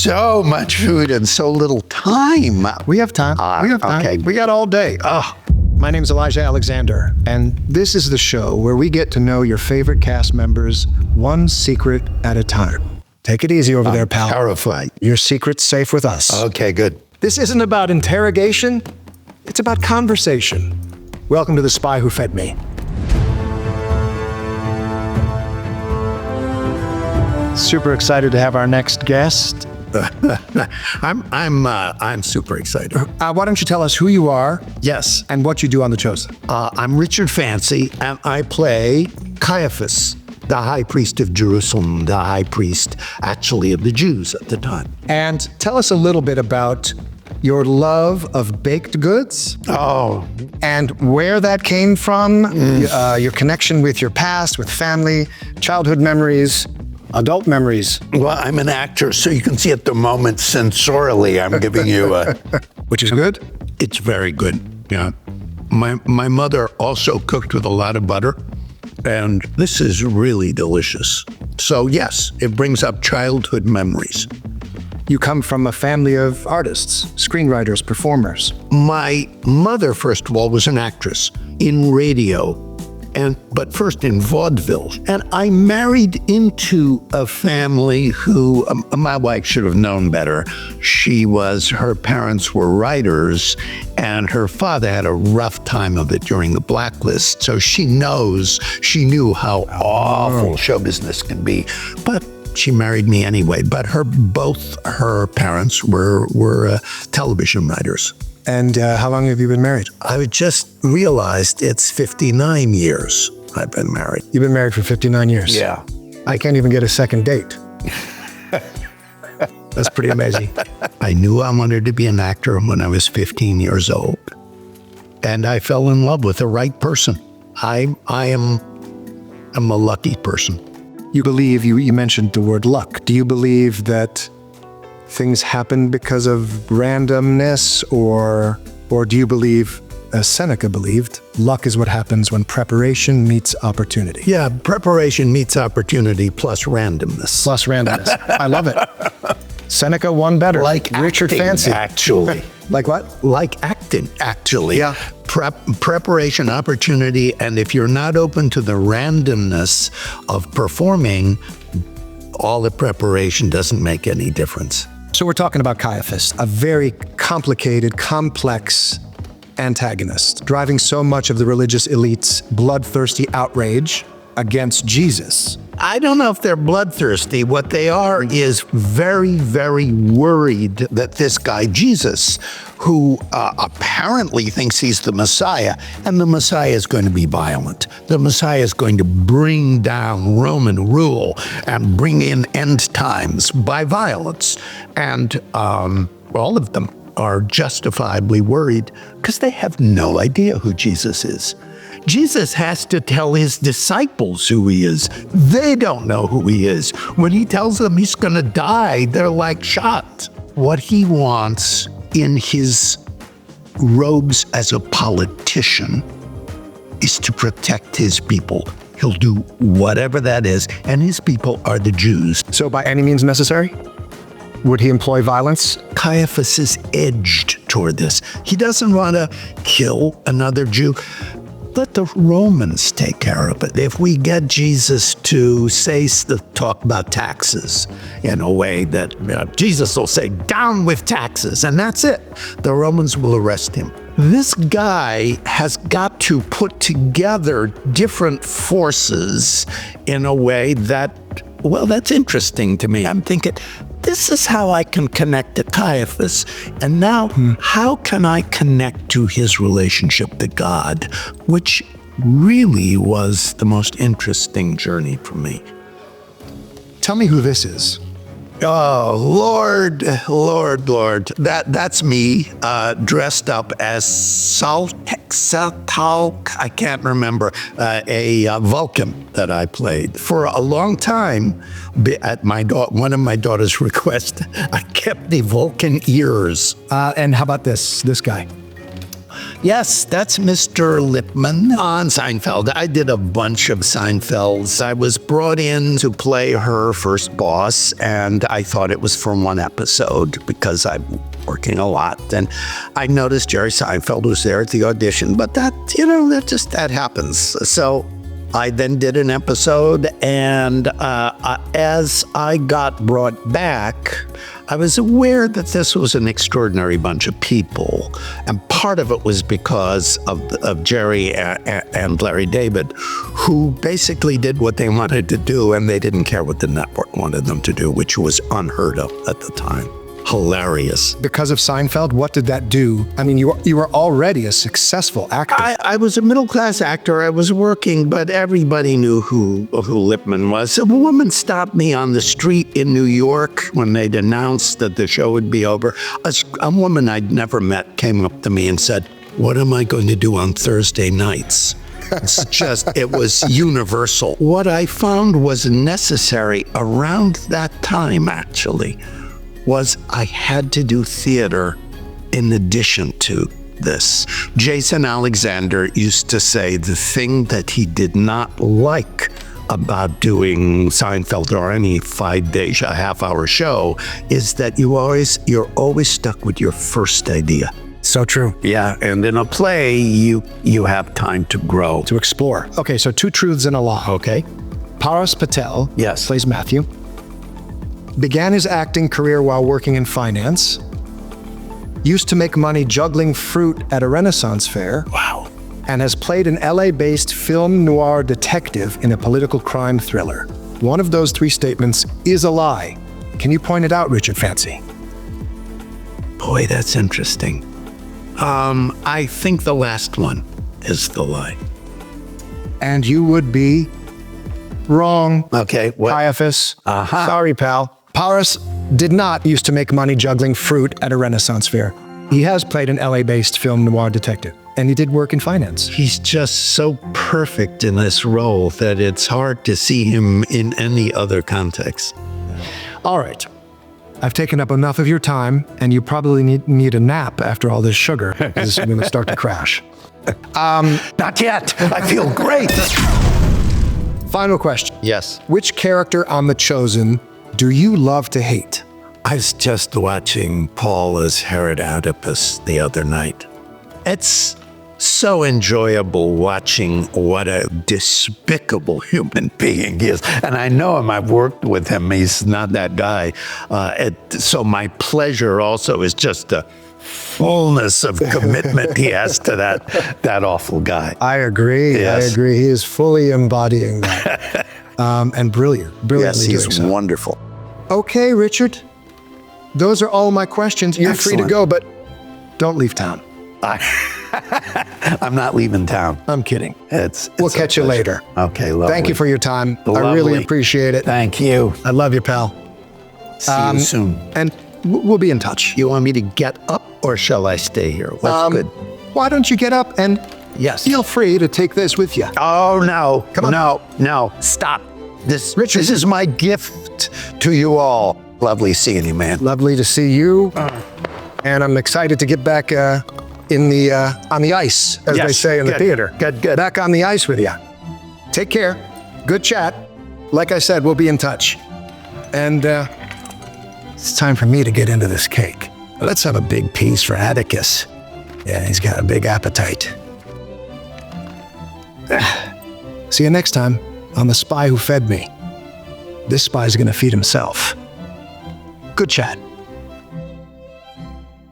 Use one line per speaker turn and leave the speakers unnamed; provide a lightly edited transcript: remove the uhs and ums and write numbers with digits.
So much food and so little time.
We have time.
Okay.
We got all day. My name's Elijah Alexander, and this is the show where we get to know your favorite cast members one secret at a time. Take it easy over there, pal.
Terrified.
Your secret's safe with us.
Okay, good.
This isn't about interrogation. It's about conversation. Welcome to The Spy Who Fed Me. Super excited to have our next guest.
I'm super excited.
Why don't you tell us who you are?
Yes.
And what you do on The Chosen?
I'm Richard Fancy, and I play Caiaphas, the high priest of Jerusalem, the high priest, actually, of the Jews at the time.
And tell us a little bit about your love of baked goods.
Oh.
And where that came from, your connection with your past, with family, childhood memories, adult memories.
Well, I'm an actor, so you can see at the moment sensorially I'm giving you
Which is good?
It's very good, yeah. My mother also cooked with a lot of butter, and this is really delicious. So yes, it brings up childhood memories.
You come from a family of artists, screenwriters, performers.
My mother, first of all, was an actress in radio, but first in vaudeville. And I married into a family who, my wife should have known better. Her parents were writers, and her father had a rough time of it during the blacklist. So she knew how awful show business can be. But she married me anyway. But both her parents were television writers.
And how long have you been married?
I just realized it's 59 years I've been married.
You've been married for 59 years?
Yeah.
I can't even get a second date. That's pretty amazing.
I knew I wanted to be an actor when I was 15 years old. And I fell in love with the right person. I'm a lucky person.
You believe, you mentioned the word luck. Do you believe that things happen because of randomness, or do you believe, as Seneca believed, luck is what happens when preparation meets opportunity?
Yeah, preparation meets opportunity plus randomness.
Plus randomness. I love it. Seneca won better.
Like
Richard
acting,
Fancy.
Actually.
Like what?
Like acting, actually.
Yeah.
Preparation, opportunity, and if you're not open to the randomness of performing, all the preparation doesn't make any difference.
So we're talking about Caiaphas, a very complicated, complex antagonist, driving so much of the religious elite's bloodthirsty outrage against Jesus.
I don't know if they're bloodthirsty. What they are is very, very worried that this guy, Jesus, who apparently thinks he's the Messiah, and the Messiah is going to be violent. The Messiah is going to bring down Roman rule and bring in end times by violence. And all of them are justifiably worried because they have no idea who Jesus is. Jesus has to tell his disciples who he is. They don't know who he is. When he tells them he's going to die, they're like shocked. What he wants in his robes as a politician is to protect his people. He'll do whatever that is, and his people are the Jews.
So by any means necessary? Would he employ violence?
Caiaphas is edged toward this. He doesn't want to kill another Jew. Let the Romans take care of it. If we get Jesus to talk about taxes in a way that Jesus will say, down with taxes, and that's it. The Romans will arrest him. This guy has got to put together different forces in a way that's interesting to me. I'm thinking, this is how I can connect to Caiaphas. And now, how can I connect to his relationship to God, which really was the most interesting journey for me.
Tell me who this is.
Oh, Lord. That's me dressed up as Saltalk, I can't remember, a Vulcan that I played. For a long time, at one of my daughter's requests, I kept the Vulcan ears.
And how about this guy?
Yes, that's Mr. Lippman on Seinfeld. I did a bunch of Seinfelds. I was brought in to play her first boss, and I thought it was for one episode because I'm working a lot. And I noticed Jerry Seinfeld was there at the audition, but that happens. So I then did an episode, and as I got brought back, I was aware that this was an extraordinary bunch of people. And part of it was because of Jerry and Larry David, who basically did what they wanted to do, and they didn't care what the network wanted them to do, which was unheard of at the time. Hilarious.
Because of Seinfeld, what did that do? I mean, you were already a successful actor.
I was a middle-class actor. I was working, but everybody knew who Lippman was. A woman stopped me on the street in New York when they'd announced that the show would be over. A woman I'd never met came up to me and said, "What am I going to do on Thursday nights?" It was universal. What I found was necessary around that time, actually, was I had to do theater in addition to this. Jason Alexander used to say the thing that he did not like about doing Seinfeld or any 5-day, half-hour show is that you're always stuck with your first idea.
So true.
Yeah, and in a play, you have time to grow.
To explore. Okay, so 2 truths and a lie.
Okay.
Paras Patel
Yes.
plays Matthew. Began his acting career while working in finance. Used to make money juggling fruit at a Renaissance fair.
Wow.
And has played an LA-based film noir detective in a political crime thriller. One of those 3 statements is a lie. Can you point it out, Richard Fancy?
Boy, that's interesting. I think the last one is the lie.
And you would be wrong.
Okay. What?
Caiaphas.
Uh-huh.
Sorry, pal. Paras did not used to make money juggling fruit at a Renaissance fair. He has played an LA-based film noir detective, and he did work in finance.
He's just so perfect in this role that it's hard to see him in any other context.
All right. I've taken up enough of your time, and you probably need a nap after all this sugar. This is going to start to crash.
Not yet. I feel great.
Final question.
Yes.
Which character on The Chosen do you love to hate?
I was just watching Paul as Herod Oedipus the other night. It's so enjoyable watching what a despicable human being he is. And I know him, I've worked with him, he's not that guy. So my pleasure also is just the fullness of commitment he has to that awful guy.
I agree.
Yes.
I agree. He is fully embodying that. And brilliantly
Yes, he's
doing so.
wonderful.
Okay, Richard. Those are all my questions. You're free to
Excellent.
go, but don't leave town.
I'm not leaving town.
I'm kidding.
It's
We'll
a
catch you
pleasure.
later.
Okay, lovely.
Thank you for your time. I
Lovely.
really appreciate it.
Thank you.
I love you, pal.
See you soon.
And we'll be in touch.
You want me to get up or shall I stay here? What's good?
Why don't you get up and
Yes.
feel free to take this with you?
Oh, no.
Come on.
No. Stop. This is my gift to you all. Lovely seeing you, man.
Lovely to see you. And I'm excited to get back on the ice, as they
Yes,
say in the
good.
theater.
Good.
Back on the ice with you. Take care. Good chat. Like I said, we'll be in touch. And it's time for me to get into this cake. Let's have a big piece for Atticus. Yeah, he's got a big appetite. See you next time on The Spy Who Fed Me. This spy's gonna feed himself. Good chat.